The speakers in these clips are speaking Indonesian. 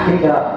Tiga.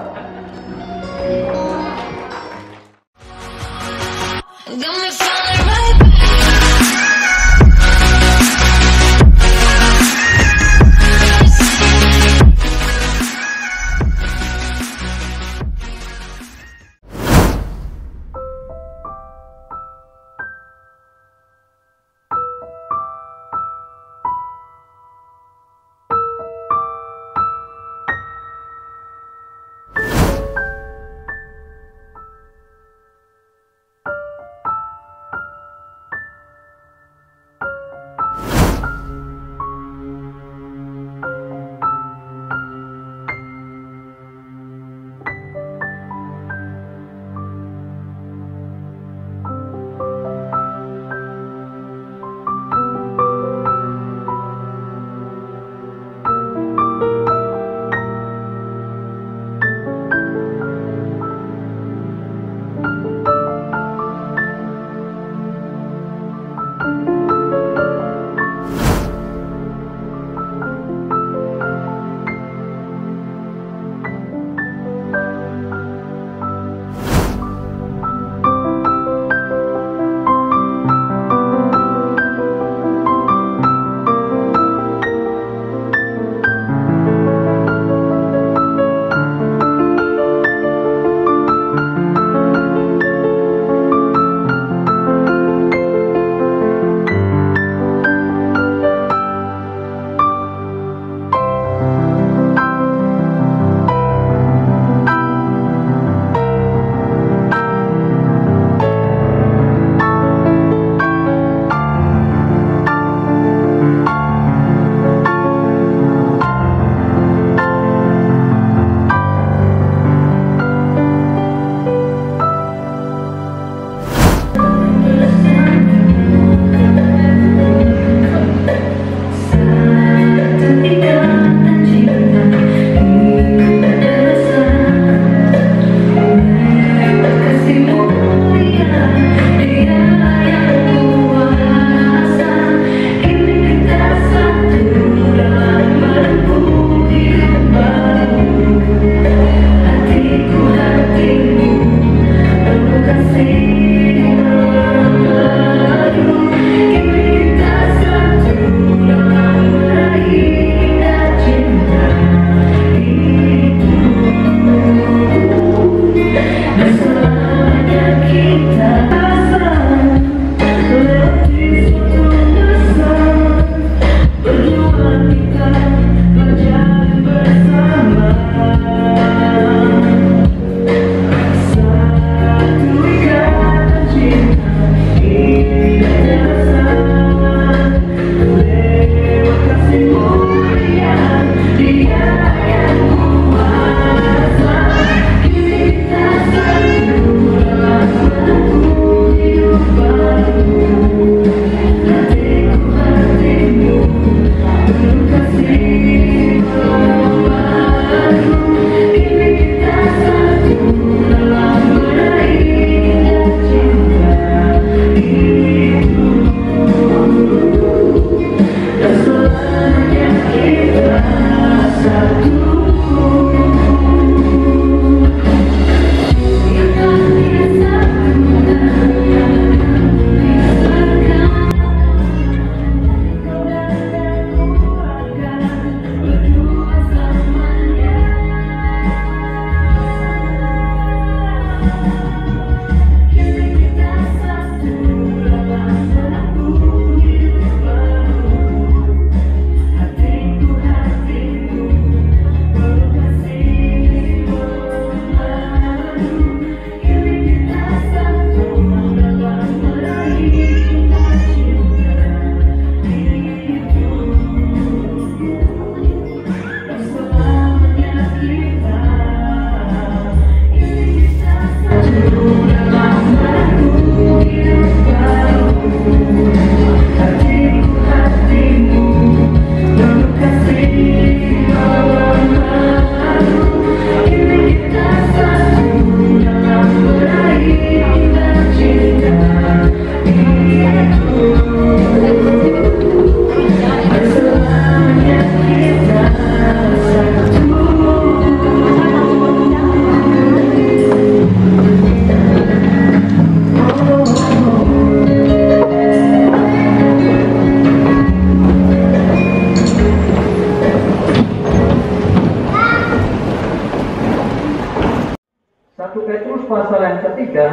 1 Petrus pasal yang ketiga,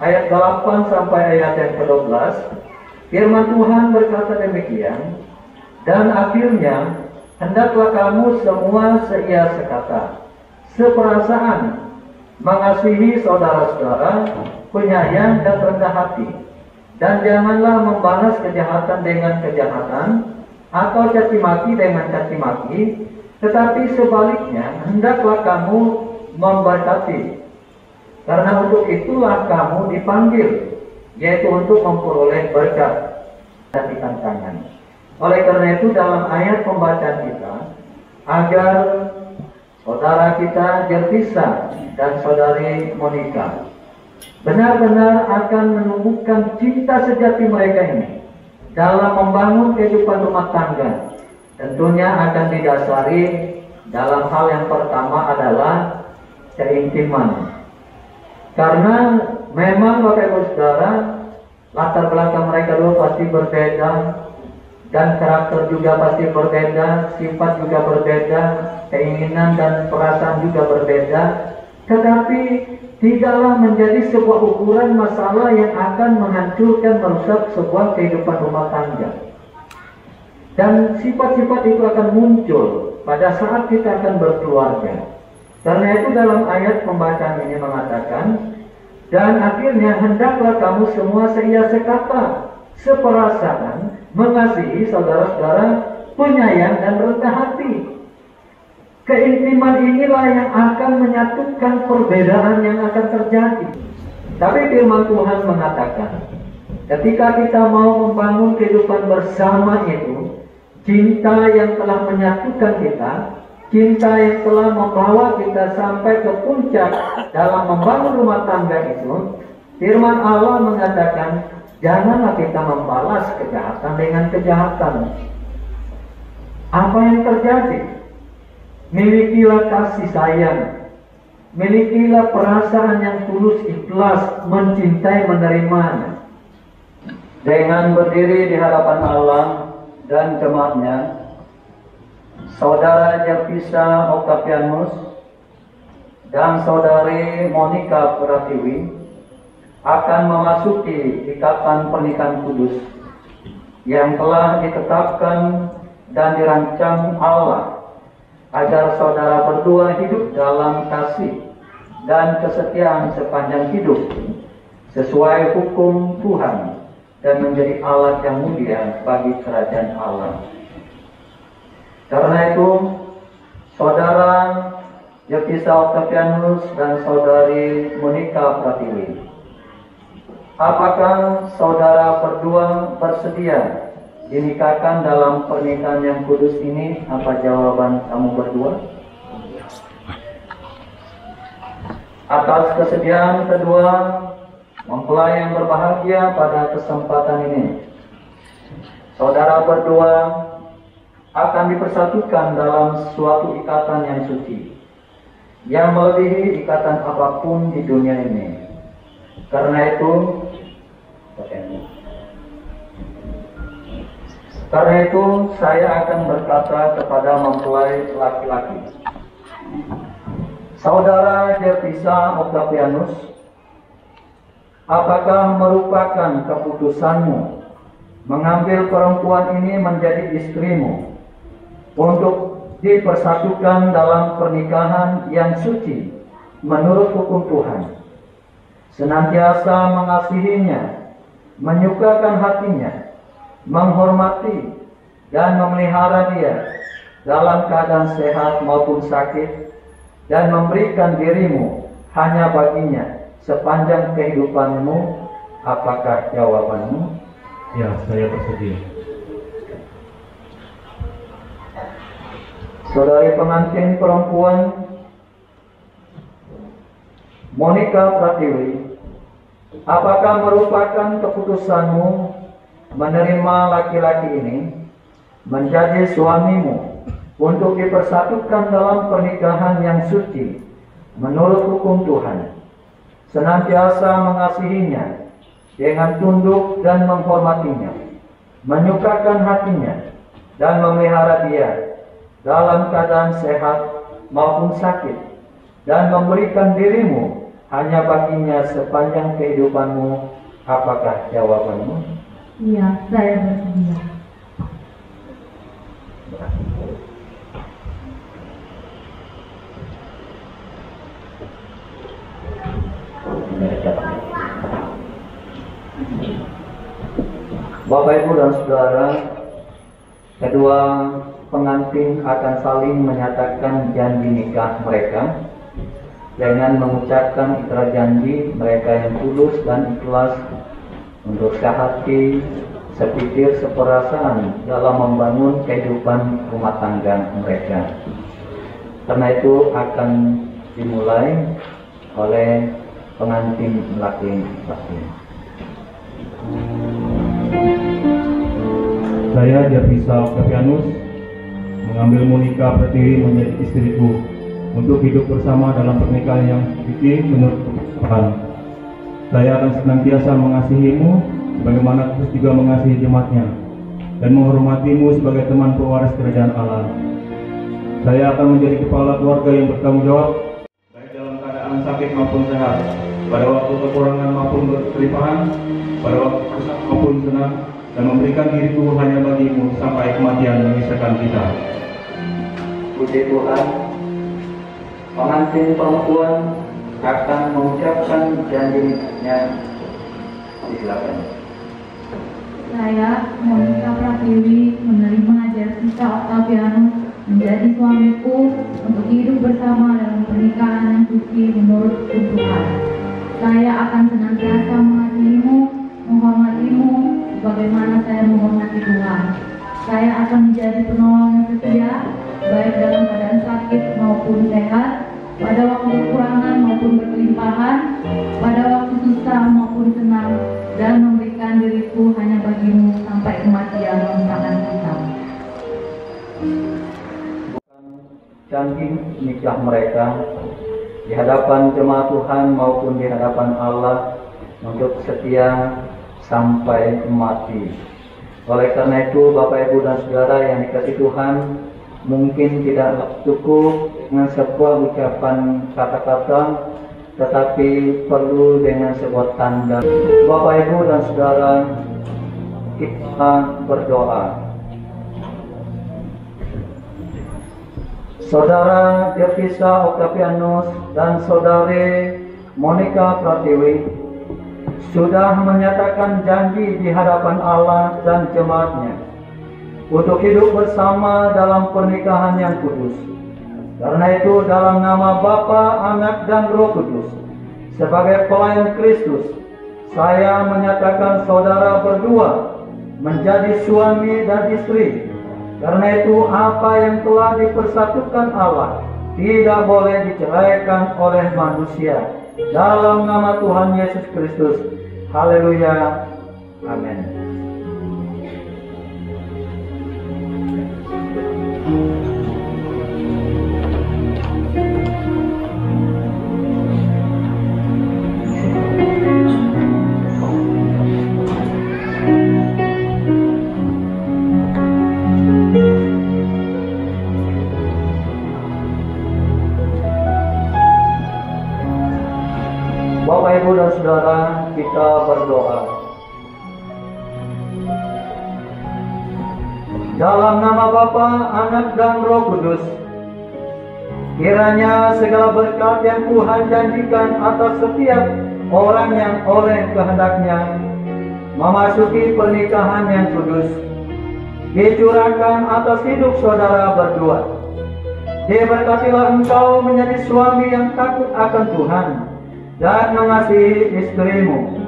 ayat 8 sampai ayat yang ke-12, firman Tuhan berkata demikian, dan akhirnya hendaklah kamu semua seia sekata, seperasaan, mengasihi saudara-saudara, penyayang dan rendah hati, dan janganlah membalas kejahatan dengan kejahatan, atau caci maki dengan caci maki, tetapi sebaliknya hendaklah kamu memberkati, karena untuk itulah kamu dipanggil, yaitu untuk memperoleh berkat dan tantangan. Oleh karena itu dalam ayat pembacaan kita, agar saudara kita Jervisa dan saudari Monica benar-benar akan menumbuhkan cinta sejati mereka ini dalam membangun kehidupan rumah tangga, tentunya akan didasari dalam hal yang pertama adalah keintiman. Karena memang Bapak Ibu Saudara, latar belakang mereka dulu pasti berbeda, dan karakter juga pasti berbeda, sifat juga berbeda, keinginan dan perasaan juga berbeda, tetapi tidaklah menjadi sebuah ukuran masalah yang akan menghancurkan, merusak sebuah kehidupan rumah tangga. Dan sifat-sifat itu akan muncul pada saat kita akan berkeluarga. Karena itu dalam ayat pembacaan ini mengatakan, dan akhirnya hendaklah kamu semua seia sekata, seperasaan, mengasihi saudara-saudara, penyayang dan rendah hati. Keintiman inilah yang akan menyatukan perbedaan yang akan terjadi. Tapi firman Tuhan mengatakan, ketika kita mau membangun kehidupan bersama itu, cinta yang telah menyatukan kita, cinta yang telah membawa kita sampai ke puncak dalam membangun rumah tangga itu, firman Allah mengatakan, janganlah kita membalas kejahatan dengan kejahatan. Apa yang terjadi? Milikilah kasih sayang, milikilah perasaan yang tulus ikhlas mencintai menerimanya. Dengan berdiri di hadapan Allah dan jemaatnya, saudara Jervisa Octavianus dan saudari Monica Pratiwi akan memasuki ikatan pernikahan kudus yang telah ditetapkan dan dirancang Allah agar saudara berdua hidup dalam kasih dan kesetiaan sepanjang hidup sesuai hukum Tuhan dan menjadi alat yang mulia bagi kerajaan Allah. Karena itu, saudara Jervisa Octavianus dan saudari Monica Pratiwi, apakah saudara berdua bersedia dinikahkan dalam pernikahan yang kudus ini? Apa jawaban kamu berdua? Atas kesediaan kedua mempelai yang berbahagia pada kesempatan ini, saudara berdua akan dipersatukan dalam suatu ikatan yang suci, yang melebihi ikatan apapun di dunia ini. Karena itu saya akan berkata kepada mempelai laki-laki, saudara Jervisa Octavianus, apakah merupakan keputusanmu mengambil perempuan ini menjadi istrimu untuk dipersatukan dalam pernikahan yang suci menurut hukum Tuhan, senantiasa mengasihinya, menyukakan hatinya, menghormati dan memelihara dia dalam keadaan sehat maupun sakit, dan memberikan dirimu hanya baginya sepanjang kehidupanmu? Apakah jawabanmu? Ya, saya bersedia. Saudari pengantin perempuan Monica Pratiwi, apakah merupakan keputusanmu menerima laki-laki ini menjadi suamimu untuk dipersatukan dalam pernikahan yang suci menurut hukum Tuhan, senantiasa mengasihinya dengan tunduk dan menghormatinya, menyukakan hatinya, dan memelihara dia dalam keadaan sehat maupun sakit, dan memberikan dirimu hanya baginya sepanjang kehidupanmu. Apakah jawabanmu? Iya, saya bersedia. Bapak, Ibu, dan Saudara, kedua pengantin akan saling menyatakan janji nikah mereka dengan mengucapkan ikrar janji mereka yang tulus dan ikhlas untuk sehati, sepikir, seperasaan dalam membangun kehidupan rumah tangga mereka. Karena itu akan dimulai oleh pengantin laki-laki. Saya, Javisa Octavianus, mengambil Monica Pratiwi menjadi istriku untuk hidup bersama dalam pernikahan yang suci menurut Tuhan. Saya akan senantiasa mengasihimu sebagaimana Kristus juga mengasihi jemaatnya dan menghormatimu sebagai teman pewaris kerajaan Allah. Saya akan menjadi kepala keluarga yang bertanggung jawab baik dalam keadaan sakit maupun sehat, pada waktu kekurangan maupun berkelimpahan, pada waktu susah maupun senang, dan memberikan diriku hanya bagimu sampai kematian memisahkan kita. Puji Tuhan. Pengantin perempuan akan mengucapkan janjinya. Silakan. Saya, Monica Pratiwi, menerima Javisa Octavianus menjadi suamiku untuk hidup bersama dalam pernikahan yang suci menurut Tuhan. Saya akan senantiasa mengasihimu, menghormatimu, sebagaimana saya menghormati Tuhan. Saya akan menjadi penolong yang setia, baik dalam keadaan sakit maupun sehat, pada waktu kekurangan maupun berkelimpahan, pada waktu susah maupun senang, dan memberikan diriku hanya bagimu sampai kematian memisahkan kita. Janji nikah mereka di hadapan jemaat Tuhan maupun di hadapan Allah untuk setia sampai mati. Oleh karena itu, Bapak, Ibu, dan Saudara yang dikasihi Tuhan, mungkin tidak cukup dengan sebuah ucapan kata-kata, tetapi perlu dengan sebuah tanda. Bapak, Ibu, dan Saudara, kita berdoa. Saudara Javisa Octavianus dan Saudari Monica Pratiwi sudah menyatakan janji di hadapan Allah dan jemaatnya untuk hidup bersama dalam pernikahan yang kudus. Karena itu, dalam nama Bapa, Anak, dan Roh Kudus, sebagai pelayan Kristus, saya menyatakan saudara berdua menjadi suami dan istri. Karena itu, apa yang telah dipersatukan Allah tidak boleh diceraikan oleh manusia. Dalam nama Tuhan Yesus Kristus. Haleluya. Amin. Bapak, Ibu, dan Saudara, kita berdoa. Dalam nama Bapa, Anak, dan Roh Kudus, kiranya segala berkat yang Tuhan janjikan atas setiap orang yang oleh kehendaknya memasuki pernikahan yang kudus dicurahkan atas hidup saudara berdua. Diberkatilah engkau menjadi suami yang takut akan Tuhan dan mengasihi istrimu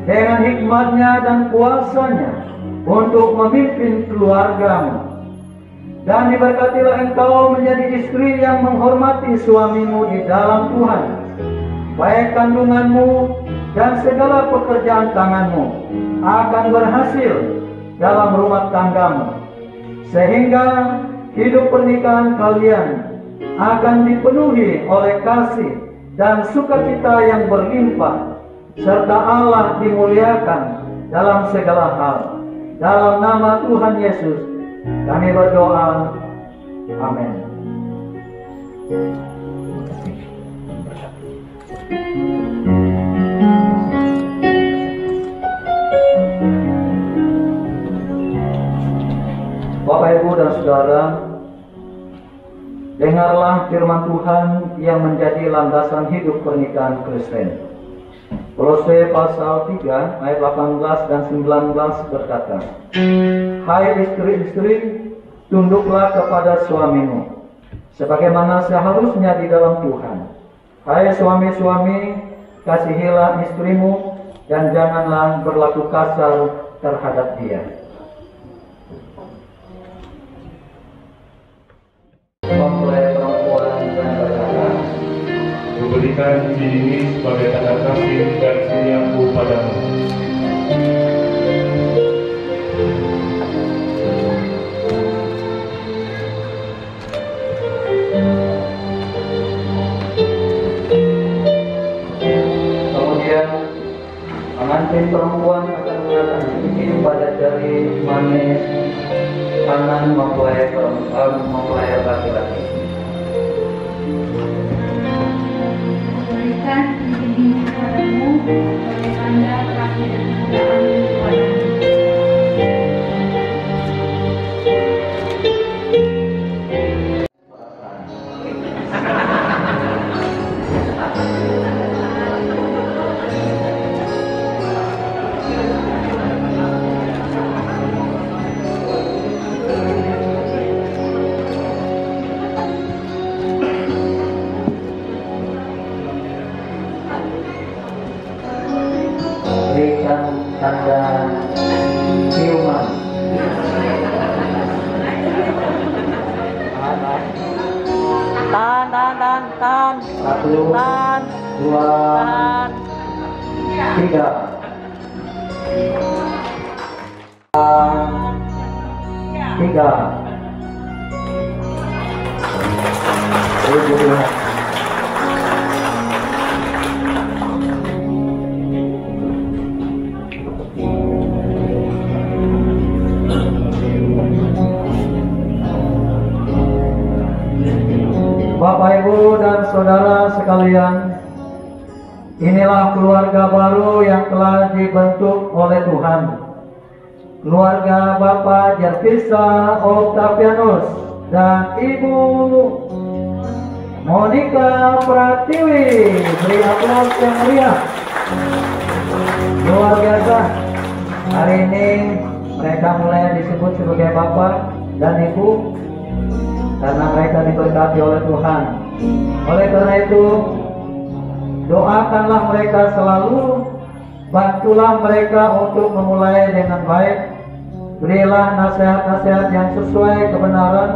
dengan hikmatnya dan kuasanya untuk memimpin keluargamu. Dan diberkatilah engkau menjadi istri yang menghormati suamimu di dalam Tuhan, baik kandunganmu dan segala pekerjaan tanganmu akan berhasil dalam rumah tanggamu, sehingga hidup pernikahan kalian akan dipenuhi oleh kasih dan sukacita yang berlimpah, serta Allah dimuliakan dalam segala hal. Dalam nama Tuhan Yesus kami berdoa. Amin. saudara-saudara, dengarlah firman Tuhan yang menjadi landasan hidup pernikahan Kristen. Kolose pasal 3 ayat 18 dan 19 berkata, "Hai istri-istri, tunduklah kepada suamimu, sebagaimana seharusnya di dalam Tuhan. Hai suami-suami, kasihilah istrimu, dan janganlah berlaku kasar terhadap dia." Mempelai perempuan dan berkata, "Kuberikan cincin ini sebagai tanda kasih dan setiaku padamu." Kemudian pengantin perempuan akan mengatakan cincin pada jari manis kanan mempelai laki-laki. Berikan cincin ini kepadamu sebagai tanda kasih dan kecintaanmu kepadamu. Berikan tanda ciuman. Tan. 1, 2, 3. Tiga. Bapak, Ibu, dan saudara sekalian, inilah keluarga baru yang telah dibentuk oleh Tuhan. Keluarga Bapak Jervisa Octavianus dan Ibu Monica Pratiwi. Beri aplaus yang meriah. Luar biasa. Hari ini mereka mulai disebut sebagai Bapak dan Ibu karena mereka diberkati oleh Tuhan. Oleh karena itu, doakanlah mereka selalu, bantulah mereka untuk memulai dengan baik, berilah nasihat-nasihat yang sesuai kebenaran,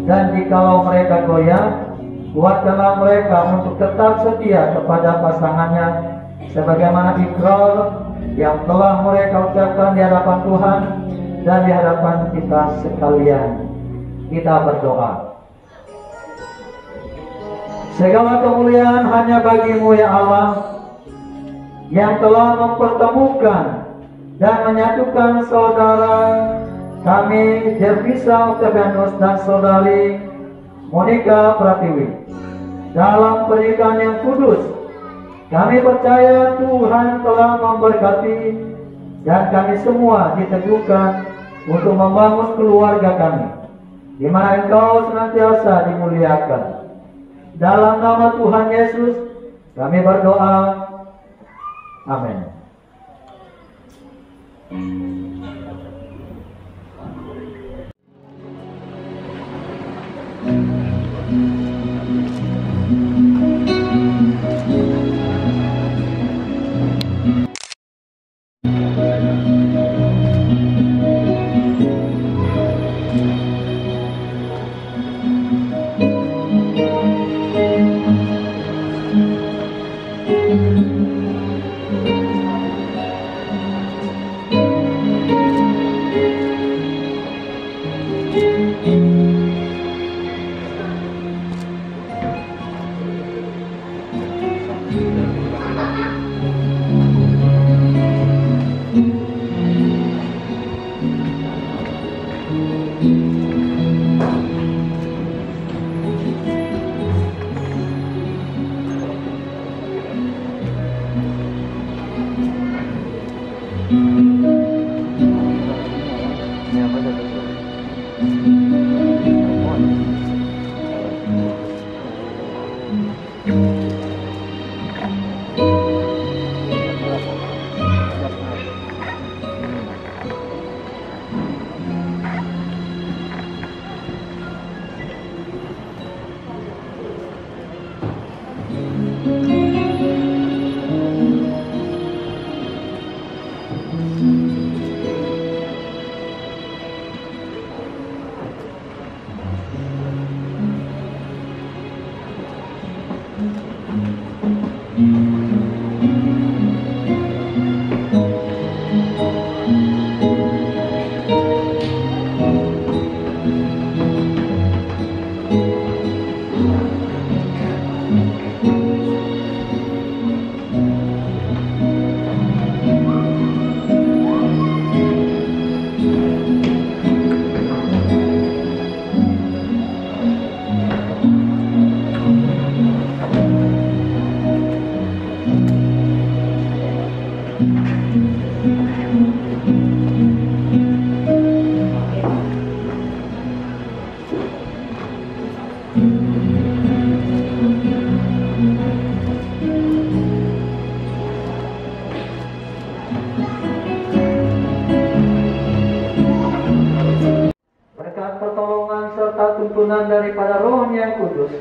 dan jikalau mereka goyah, kuatkanlah mereka untuk tetap setia kepada pasangannya, sebagaimana ikrar yang telah mereka ucapkan di hadapan Tuhan dan di hadapan kita sekalian. Kita berdoa. Segala kemuliaan hanya bagi-Mu ya Allah, yang telah mempertemukan dan menyatukan saudara kami Jervisa Octavianus dan saudari Monica Pratiwi dalam pernikahan yang kudus. Kami percaya Tuhan telah memberkati dan kami semua diteguhkan untuk membangun keluarga kami, di mana Engkau senantiasa dimuliakan. Dalam nama Tuhan Yesus kami berdoa. Amin. Berkat pertolongan serta tuntunan daripada Roh-Nya yang kudus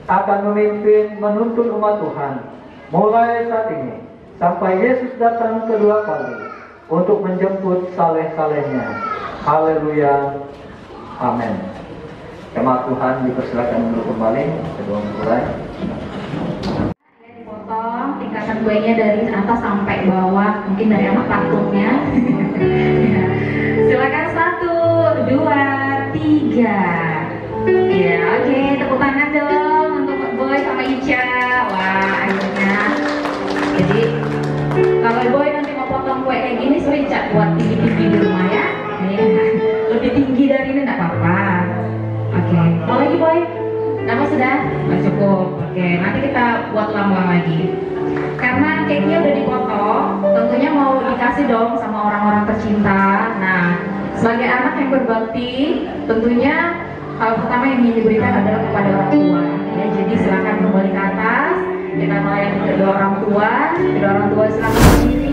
akan memimpin menuntun umat Tuhan mulai saat ini sampai Yesus datang kedua kali untuk menjemput saleh-salehnya. Haleluya. Amin. Jemaat Tuhan dipersilakan untuk kembali kedua mempelai. Dipotong tingkatan kuenya dari atas sampai bawah, mungkin dari anak patungnya. Silakan 1, 2, 3. Ya, oke, tepuk tangan dong untuk Boy sama Ica. Wah, akhirnya. Jadi kalau Boy nanti mau potong kue kayak gini, sering Cak buat tinggi-tinggi di rumah ya. Lebih tinggi dari ini nggak apa-apa. Oke, mau lagi Boy? Nama sudah? Nggak cukup. Oke, nanti kita buat ulang-ulang lagi. Karena cake-nya udah dipotong, tentunya mau dikasih dong sama orang-orang tercinta. Nah, sebagai anak yang berbakti, tentunya hal pertama yang ingin diberikan adalah kepada orang tua. Ya, jadi silakan kembali ke atas. Kita melayani kedua orang tua silakan berdiri.